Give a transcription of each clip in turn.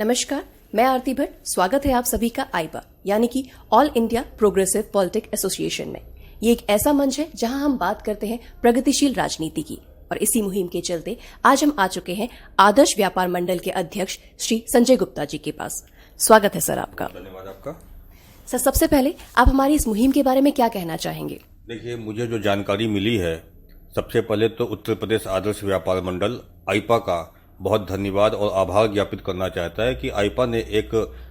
नमस्कार, मैं आरती भट्ट। स्वागत है आप सभी का आईपा यानी कि all India progressive politic association में। ये एक ऐसा मंच है जहां हम बात करते हैं प्रगतिशील राजनीति की, और इसी मुहिम के चलते आज हम आ चुके हैं आदर्श व्यापार मंडल के अध्यक्ष श्री संजय गुप्ता जी के पास। स्वागत है सर आपका। धन्यवाद आपका। सर, सबसे पहले आप हमारी इस मुहिम के बारे में क्या कहना चाहेंगे? देखिए, मुझे जो जानकारी मिली है, सबसे पहले तो उत्तर प्रदेश आदर्श व्यापार मंडल आईपा का बहुत धन्यवाद और आभार ज्ञापित करना चाहता है कि आईपा ने एक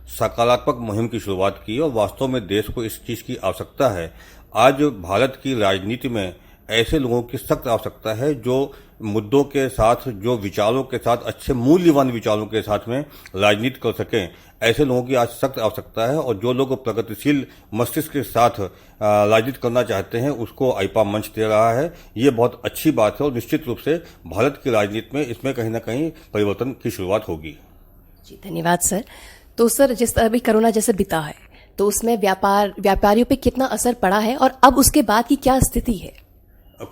सकारात्मक मुहिम की शुरुआत की और वास्तव में देश को इस चीज की आवश्यकता है। आज भारत की राजनीति में ऐसे लोगों की सख्त आवश्यकता है जो मुद्दों के साथ, जो विचारों के साथ, अच्छे मूल्यवान विचारों के साथ में राजनीति कर सकें। ऐसे लोगों की आज सख्त आवश्यकता है और जो लोग प्रगतिशील मस्तिष्क के साथ राजनीति करना चाहते हैं उसको आईपा मंच दे रहा है। ये बहुत अच्छी बात है और निश्चित रूप से भारत की राजनीति में इसमें कहीं ना कहीं परिवर्तन की शुरुआत होगी। जी, धन्यवाद सर। तो सर, जिस तरह अभी कोरोना जैसे बिता है तो उसमें व्यापारियों पे कितना असर पड़ा है और अब उसके बाद की क्या स्थिति है?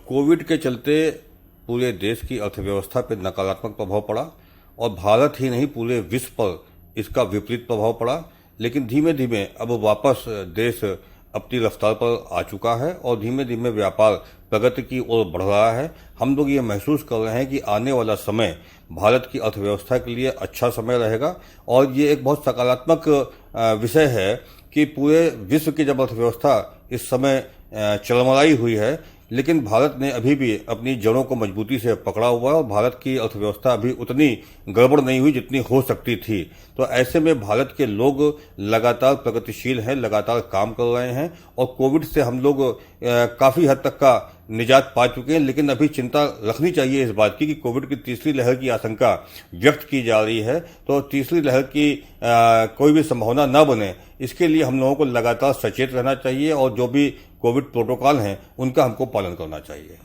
कोविड के चलते पूरे देश की अर्थव्यवस्था पर नकारात्मक प्रभाव पड़ा और भारत ही नहीं पूरे विश्व पर इसका विपरीत प्रभाव पड़ा। लेकिन धीमे धीमे अब वापस देश अपनी रफ्तार पर आ चुका है और धीमे धीमे व्यापार प्रगति की ओर बढ़ रहा है। हम लोग ये महसूस कर रहे हैं कि आने वाला समय भारत की अर्थव्यवस्था के लिए अच्छा समय रहेगा और ये एक बहुत सकारात्मक विषय है कि पूरे विश्व की जब अर्थव्यवस्था इस समय चरमराई हुई है, लेकिन भारत ने अभी भी अपनी जड़ों को मजबूती से पकड़ा हुआ है और भारत की अर्थव्यवस्था अभी उतनी गड़बड़ नहीं हुई जितनी हो सकती थी। तो ऐसे में भारत के लोग लगातार प्रगतिशील हैं, लगातार काम कर रहे हैं और कोविड से हम लोग काफी हद तक का निजात पा चुके हैं। लेकिन अभी चिंता रखनी चाहिए इस बात की कि कोविड की तीसरी लहर की आशंका व्यक्त की जा रही है, तो तीसरी लहर की कोई भी संभावना न बने, इसके लिए हम लोगों को लगातार सचेत रहना चाहिए और जो भी कोविड प्रोटोकॉल हैं उनका हमको पालन करना चाहिए।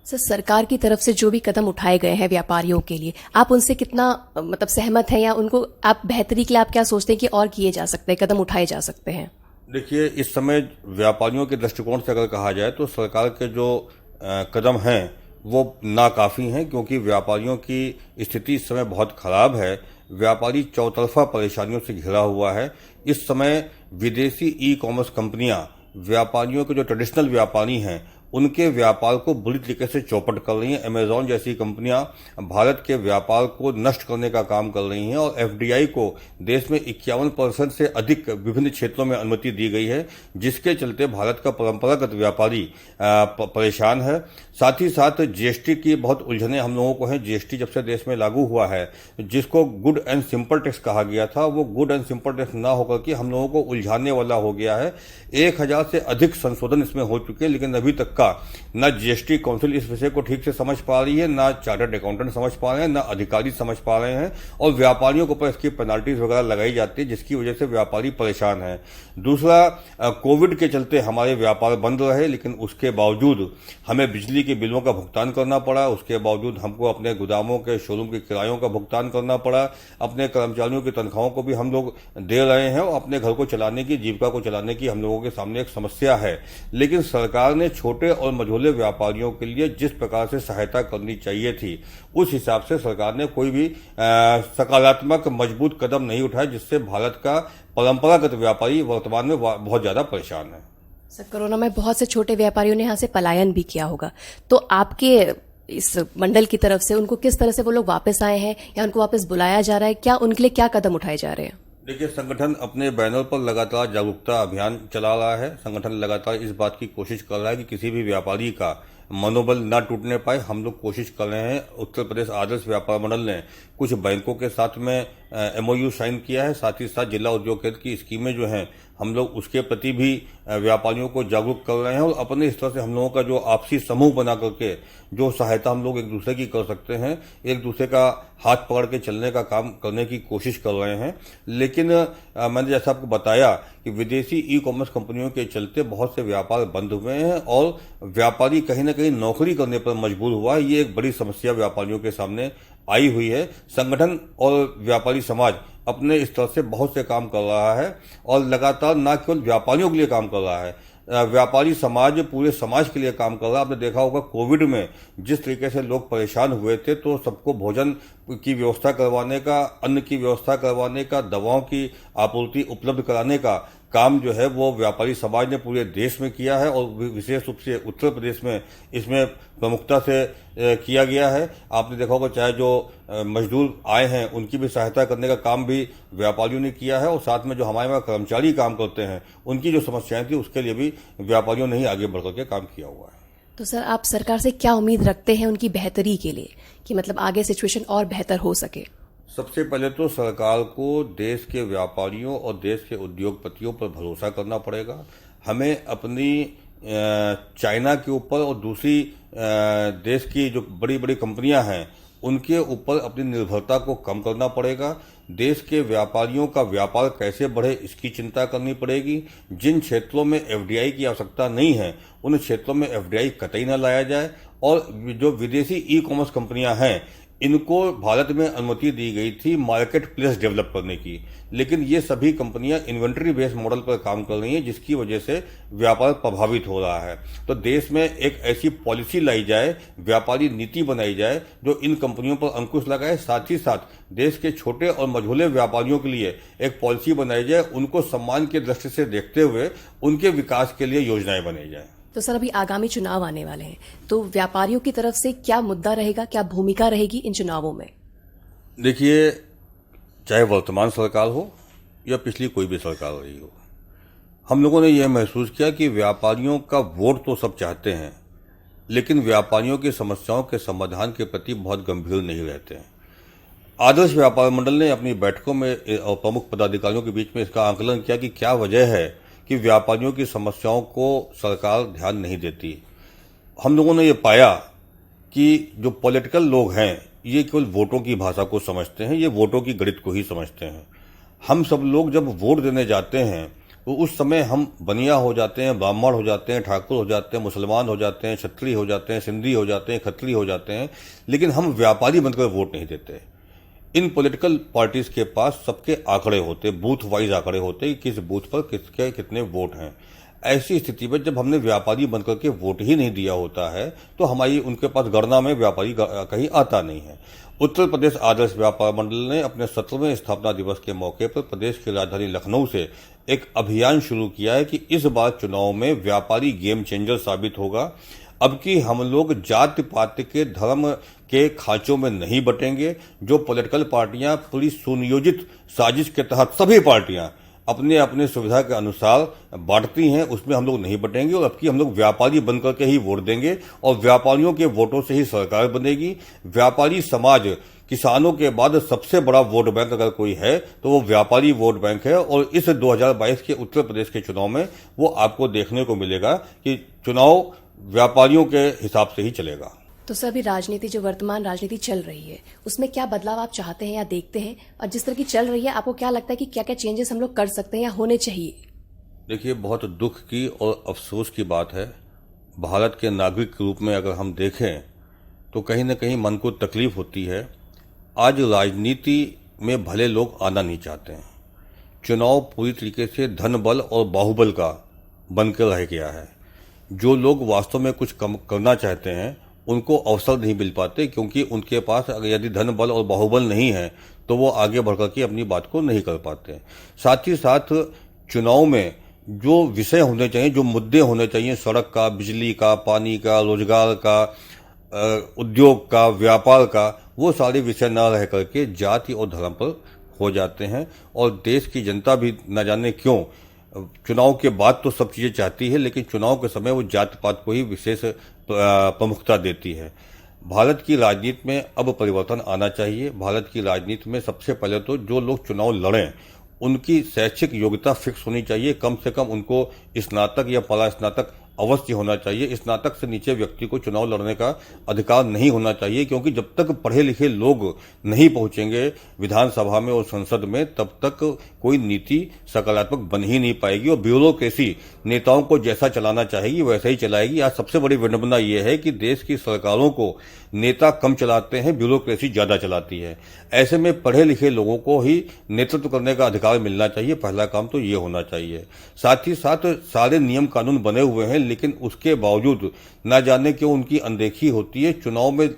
सर, सरकार की तरफ से जो भी कदम उठाए गए हैं व्यापारियों के लिए, आप उनसे कितना सहमत हैं या उनको आप बेहतरी के लिए आप क्या सोचते हैं कि और किए जा सकते हैं, कदम उठाए जा सकते हैं? देखिए, इस समय व्यापारियों के दृष्टिकोण से अगर कहा जाए तो सरकार के जो कदम हैं वो नाकाफी हैं, क्योंकि व्यापारियों की स्थिति इस समय बहुत खराब है। व्यापारी चौतरफा परेशानियों से घिरा हुआ है। इस समय विदेशी ई कॉमर्स कंपनियां व्यापारियों के जो ट्रेडिशनल व्यापारी हैं उनके व्यापार को बुरी तरीके से चौपट कर रही हैं। अमेजॉन जैसी कंपनियां भारत के व्यापार को नष्ट करने का काम कर रही हैं और एफडीआई को देश में 51% से अधिक विभिन्न क्षेत्रों में अनुमति दी गई है, जिसके चलते भारत का परंपरागत व्यापारी परेशान है। साथ ही साथ जीएसटी की बहुत उलझने हम लोगों को हैं। जीएसटी जब से देश में लागू हुआ है, जिसको गुड एंड सिंपल टैक्स कहा गया था, वो गुड एंड सिंपल टैक्स ना होकर के हम लोगों को उलझाने वाला हो गया है। 1000 से अधिक संशोधन इसमें हो चुके हैं, लेकिन अभी तक न जीएसटी काउंसिल इस विषय को ठीक से समझ पा रही है, न चार्टर्ड अकाउंटेंट समझ पा रहे हैं, न अधिकारी समझ पा रहे हैं और व्यापारियों के ऊपर इसकी पेनाल्टीज वगैरह लगाई जाती है, जिसकी वजह से व्यापारी परेशान है। दूसरा, कोविड के चलते हमारे व्यापार बंद रहे, लेकिन उसके बावजूद हमें बिजली के बिलों का भुगतान करना पड़ा। उसके बावजूद हमको अपने गोदामों के शोरूम के किरायों का भुगतान करना पड़ा। अपने कर्मचारियों की तनख्वाहों को भी हम लोग दे रहे हैं और अपने घर को चलाने की, जीविका को चलाने की हम लोगों के सामने एक समस्या है। लेकिन सरकार ने छोटे और मझोले व्यापारियों के लिए जिस प्रकार से सहायता करनी चाहिए थी, उस हिसाब से सरकार ने कोई भी सकारात्मक मजबूत कदम नहीं उठाया, जिससे भारत का परंपरागत व्यापारी वर्तमान में बहुत ज्यादा परेशान है। सर, कोरोना में बहुत से छोटे व्यापारियों ने यहाँ से पलायन भी किया होगा, तो आपके इस मंडल की तरफ से उनको किस तरह से वो लोग वापस आए हैं या उनको वापस बुलाया जा रहा है, क्या उनके लिए क्या कदम उठाए जा रहे हैं? देखिए, संगठन अपने बैनर पर लगातार जागरूकता अभियान चला रहा है। संगठन लगातार इस बात की कोशिश कर रहा है कि किसी भी व्यापारी का मनोबल न टूटने पाए। हम लोग कोशिश कर रहे हैं। उत्तर प्रदेश आदर्श व्यापार मंडल ने कुछ बैंकों के साथ में एमओयू साइन किया है। साथ ही साथ जिला उद्योग केंद्र की स्कीमें जो हैं हम लोग उसके प्रति भी व्यापारियों को जागरूक कर रहे हैं और अपने इस तरह से हम लोगों का जो आपसी समूह बना करके जो सहायता हम लोग एक दूसरे की कर सकते हैं, एक दूसरे का हाथ पकड़ के चलने का काम करने की कोशिश कर रहे हैं। लेकिन मैंने जैसा आपको बताया कि विदेशी ई कॉमर्स कंपनियों के चलते बहुत से व्यापार बंद हुए हैं और व्यापारी कहीं ना कहीं नौकरी करने पर मजबूर हुआ है। ये एक बड़ी समस्या व्यापारियों के सामने आई हुई है। संगठन और व्यापारी समाज अपने स्तर से बहुत से काम कर रहा है और लगातार न केवल व्यापारियों के लिए काम कर रहा है, व्यापारी समाज पूरे समाज के लिए काम कर रहा है। आपने देखा होगा कोविड में जिस तरीके से लोग परेशान हुए थे, तो सबको भोजन की व्यवस्था करवाने का, अन्न की व्यवस्था करवाने का, दवाओं की आपूर्ति उपलब्ध कराने का काम जो है वो व्यापारी समाज ने पूरे देश में किया है और विशेष रूप से उत्तर प्रदेश में इसमें प्रमुखता से किया गया है। आपने देखा होगा चाहे जो मजदूर आए हैं उनकी भी सहायता करने का काम भी व्यापारियों ने किया है और साथ में जो हमारे वहाँ कर्मचारी काम करते हैं उनकी जो समस्याएं थी उसके लिए भी व्यापारियों ने ही आगे बढ़कर के काम किया हुआ है। तो सर, आप सरकार से क्या उम्मीद रखते हैं उनकी बेहतरी के लिए, कि मतलब आगे सिचुएशन और बेहतर हो सके? सबसे पहले तो सरकार को देश के व्यापारियों और देश के उद्योगपतियों पर भरोसा करना पड़ेगा। हमें अपनी चाइना के ऊपर और दूसरी देश की जो बड़ी बड़ी कंपनियां हैं उनके ऊपर अपनी निर्भरता को कम करना पड़ेगा। देश के व्यापारियों का व्यापार कैसे बढ़े इसकी चिंता करनी पड़ेगी। जिन क्षेत्रों में एफडीआई की आवश्यकता नहीं है उन क्षेत्रों में एफडीआई कतई न लाया जाए और जो विदेशी ई कॉमर्स कंपनियां हैं इनको भारत में अनुमति दी गई थी मार्केट प्लेस डेवलप करने की, लेकिन ये सभी कंपनियां इन्वेंट्री बेस्ड मॉडल पर काम कर रही हैं जिसकी वजह से व्यापार प्रभावित हो रहा है। तो देश में एक ऐसी पॉलिसी लाई जाए, व्यापारी नीति बनाई जाए जो इन कंपनियों पर अंकुश लगाए, साथ ही साथ देश के छोटे और मझोले व्यापारियों के लिए एक पॉलिसी बनाई जाए, उनको सम्मान की दृष्टि से देखते हुए उनके विकास के लिए योजनाएं बनाई जाए। तो सर, अभी आगामी चुनाव आने वाले हैं, तो व्यापारियों की तरफ से क्या मुद्दा रहेगा, क्या भूमिका रहेगी इन चुनावों में? देखिए, चाहे वर्तमान सरकार हो या पिछली कोई भी सरकार रही हो, हम लोगों ने यह महसूस किया कि व्यापारियों का वोट तो सब चाहते हैं लेकिन व्यापारियों की समस्याओं के समाधान के प्रति बहुत गंभीर नहीं रहते हैं। आदर्श व्यापार मंडल ने अपनी बैठकों में और प्रमुख पदाधिकारियों के बीच में इसका आकलन किया कि क्या वजह है कि व्यापारियों की समस्याओं को सरकार ध्यान नहीं देती। हम लोगों ने ये पाया कि जो पॉलिटिकल लोग हैं ये केवल वोटों की भाषा को समझते हैं, ये वोटों की गणित को ही समझते हैं। हम सब लोग जब वोट देने जाते हैं तो उस समय हम बनिया हो जाते हैं, ब्राह्मण हो जाते हैं, ठाकुर हो जाते हैं, मुसलमान हो जाते हैं, क्षत्रिय हो जाते हैं, सिंधी हो जाते हैं, खत्री हो जाते हैं, लेकिन हम व्यापारी बनकर वोट नहीं देते। इन पॉलिटिकल पार्टीज के पास सबके आंकड़े होते, बूथ वाइज आंकड़े होते कि किस बूथ पर किसके कितने वोट हैं। ऐसी स्थिति में जब हमने व्यापारी बनकर के वोट ही नहीं दिया होता है तो हमारी उनके पास गणना में व्यापारी कहीं आता नहीं है। उत्तर प्रदेश आदर्श व्यापार मंडल ने अपने 17वें स्थापना दिवस के मौके पर प्रदेश की राजधानी लखनऊ से एक अभियान शुरू किया है कि इस बार चुनाव में व्यापारी गेम चेंजर साबित होगा। अब की हम लोग जाति पाति के धर्म के खांचों में नहीं बटेंगे। जो पॉलिटिकल पार्टियां पूरी सुनियोजित साजिश के तहत सभी पार्टियां अपने अपने सुविधा के अनुसार बांटती हैं उसमें हम लोग नहीं बटेंगे और अब की हम लोग व्यापारी बनकर के ही वोट देंगे और व्यापारियों के वोटों से ही सरकार बनेगी। व्यापारी समाज किसानों के बाद सबसे बड़ा वोट बैंक अगर कोई है तो वो व्यापारी वोट बैंक है और इस 2022 के उत्तर प्रदेश के चुनाव में वो आपको देखने को मिलेगा कि चुनाव व्यापारियों के हिसाब से ही चलेगा। तो सर, अभी राजनीति, जो वर्तमान राजनीति चल रही है, उसमें क्या बदलाव आप चाहते हैं या देखते हैं, और जिस तरह की चल रही है आपको क्या लगता है कि क्या क्या चेंजेस हम लोग कर सकते हैं या होने चाहिए? देखिए, बहुत दुख की और अफसोस की बात है, भारत के नागरिक के रूप में अगर हम देखें तो कहीं न कहीं मन को तकलीफ होती है। आज राजनीति में भले लोग आना नहीं चाहते हैं। चुनाव पूरी तरीके से धन बल और बाहुबल का बनकर रह गया है। जो लोग वास्तव में कुछ करना चाहते हैं उनको अवसर नहीं मिल पाते क्योंकि उनके पास यदि धन बल और बाहुबल नहीं है तो वो आगे बढ़कर के अपनी बात को नहीं कर पाते। साथ ही साथ चुनाव में जो विषय होने चाहिए, जो मुद्दे होने चाहिए, सड़क का, बिजली का, पानी का, रोजगार का, उद्योग का, व्यापार का, वो सारे विषय न रह करके जाति और धर्म पर हो जाते हैं। और देश की जनता भी न जाने क्यों चुनाव के बाद तो सब चीजें चाहती है लेकिन चुनाव के समय वो जाति पात को ही विशेष प्रमुखता देती है। भारत की राजनीति में अब परिवर्तन आना चाहिए। भारत की राजनीति में सबसे पहले तो जो लोग चुनाव लड़ें उनकी शैक्षिक योग्यता फिक्स होनी चाहिए। कम से कम उनको स्नातक या परा स्नातक अवश्य होना चाहिए। स्नातक से नीचे व्यक्ति को चुनाव लड़ने का अधिकार नहीं होना चाहिए क्योंकि जब तक पढ़े लिखे लोग नहीं पहुंचेंगे विधानसभा में और संसद में तब तक कोई नीति सकारात्मक बन ही नहीं पाएगी और ब्यूरोक्रेसी नेताओं को जैसा चलाना चाहेगी वैसा ही चलाएगी। आज सबसे बड़ी विडंबना यह है कि देश की सरकारों को नेता कम चलाते हैं, ब्यूरोक्रेसी ज्यादा चलाती है। ऐसे में पढ़े लिखे लोगों को ही नेतृत्व करने का अधिकार मिलना चाहिए। पहला काम तो ये होना चाहिए। साथ ही साथ सारे नियम कानून बने हुए हैं लेकिन उसके बावजूद न जाने क्यों उनकी अनदेखी होती है। चुनाव में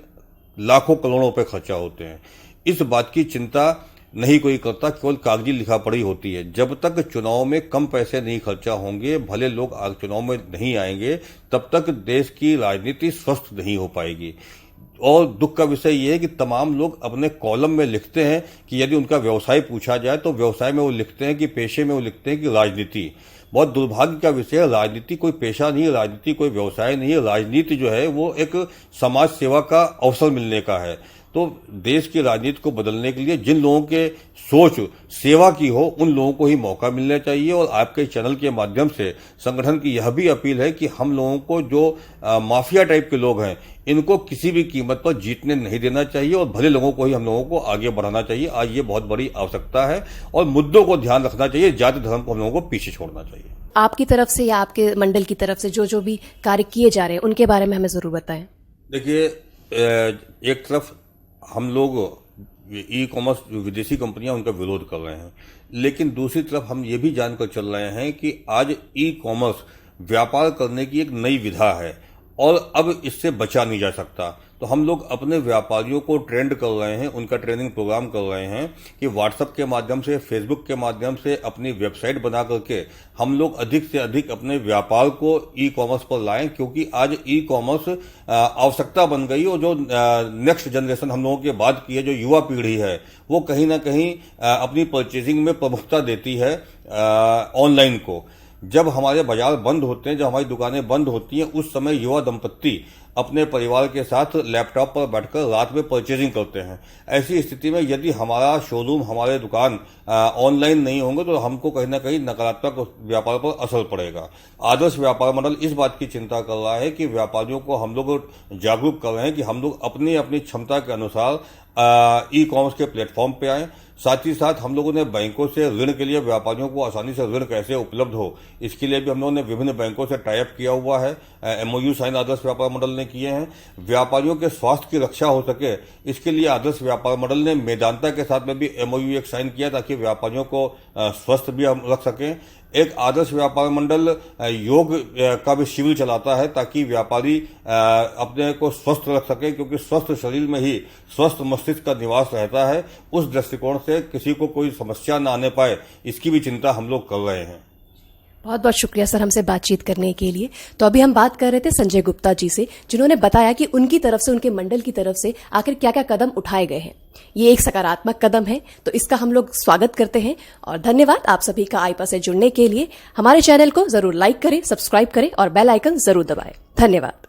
लाखों करोड़ों रुपए खर्चा होते हैं। इस बात की चिंता नहीं कोई करता, केवल कागजी लिखा पढ़ी होती है। जब तक चुनाव में कम पैसे नहीं खर्चा होंगे, भले लोग चुनाव में नहीं आएंगे, तब तक देश की राजनीति स्वस्थ नहीं हो पाएगी। और दुख का विषय यह है कि तमाम लोग अपने कॉलम में लिखते हैं कि यदि उनका व्यवसाय पूछा जाए तो व्यवसाय में वो लिखते हैं कि पेशे में वो लिखते हैं कि राजनीति। बहुत दुर्भाग्य का विषय है, राजनीति कोई पेशा नहीं है, राजनीति कोई व्यवसाय नहीं है। राजनीति जो है वो एक समाज सेवा का अवसर मिलने का है। तो देश की राजनीति को बदलने के लिए जिन लोगों के सोच सेवा की हो, उन लोगों को ही मौका मिलना चाहिए। और आपके चैनल के माध्यम से संगठन की यह भी अपील है कि हम लोगों को जो माफिया टाइप के लोग हैं, इनको किसी भी कीमत पर जीतने नहीं देना चाहिए और भले लोगों को ही हम लोगों को आगे बढ़ाना चाहिए। आज ये बहुत बड़ी आवश्यकता है और मुद्दों को ध्यान रखना चाहिए, जाति धर्म को हम लोगों को पीछे छोड़ना चाहिए। आपकी तरफ से या आपके मंडल की तरफ से जो भी कार्य किए जा रहे हैं उनके बारे में हमें जरूर बताएं। देखिए, एक तरफ हम लोग ई कॉमर्स जो विदेशी कंपनियां उनका विरोध कर रहे हैं, लेकिन दूसरी तरफ हम ये भी जानकर चल रहे हैं कि आज ई कॉमर्स व्यापार करने की एक नई विधा है और अब इससे बचा नहीं जा सकता। तो हम लोग अपने व्यापारियों को ट्रेंड कर रहे हैं, उनका ट्रेनिंग प्रोग्राम कर रहे हैं कि व्हाट्सएप के माध्यम से, फेसबुक के माध्यम से अपनी वेबसाइट बना करके हम लोग अधिक से अधिक अपने व्यापार को ई कॉमर्स पर लाएं, क्योंकि आज ई कॉमर्स आवश्यकता बन गई। और जो नेक्स्ट जनरेशन हम लोगों के बाद की है, जो युवा पीढ़ी है, वो कहीं ना कहीं अपनी परचेजिंग में प्रमुखता देती है ऑनलाइन को। जब हमारे बाजार बंद होते हैं, जब हमारी दुकानें बंद होती हैं, उस समय युवा दंपत्ति अपने परिवार के साथ लैपटॉप पर बैठकर रात में परचेजिंग करते हैं। ऐसी स्थिति में यदि हमारा शोरूम, हमारे दुकान ऑनलाइन नहीं होंगे तो हमको कहीं ना कहीं नकारात्मक व्यापार पर असर पड़ेगा। आदर्श व्यापार मंडल इस बात की चिंता कर रहा है कि व्यापारियों को हम लोग जागरूक कर रहे हैं कि हम लोग अपनी अपनी क्षमता के अनुसार ई कॉमर्स के प्लेटफॉर्म पे आएं। साथ ही साथ हम लोगों ने बैंकों से ऋण के लिए व्यापारियों को आसानी से ऋण कैसे उपलब्ध हो, इसके लिए भी हम लोगों ने विभिन्न बैंकों से टाई अप किया हुआ है। एमओयू साइन आदर्श व्यापार मंडल ने किए हैं। व्यापारियों के स्वास्थ्य की रक्षा हो सके, इसके लिए आदर्श व्यापार मंडल ने मेदांता के साथ में भी एमओयू एक साइन किया, ताकि व्यापारियों को स्वस्थ भी हम रख सकें। एक आदर्श व्यापार मंडल योग का भी शिविर चलाता है, ताकि व्यापारी अपने को स्वस्थ रख सके, क्योंकि स्वस्थ शरीर में ही स्वस्थ मस्तिष्क का निवास रहता है। उस दृष्टिकोण से किसी को कोई समस्या न आने पाए, इसकी भी चिंता हम लोग कर रहे हैं। बहुत बहुत शुक्रिया सर हमसे बातचीत करने के लिए। तो अभी हम बात कर रहे थे संजय गुप्ता जी से, जिन्होंने बताया कि उनकी तरफ से, उनके मंडल की तरफ से आखिर क्या क्या कदम उठाए गए हैं। ये एक सकारात्मक कदम है, तो इसका हम लोग स्वागत करते हैं। और धन्यवाद आप सभी का आईपा से जुड़ने के लिए। हमारे चैनल को जरूर लाइक करें, सब्सक्राइब करें और बेल आइकन जरूर दबाएं। धन्यवाद।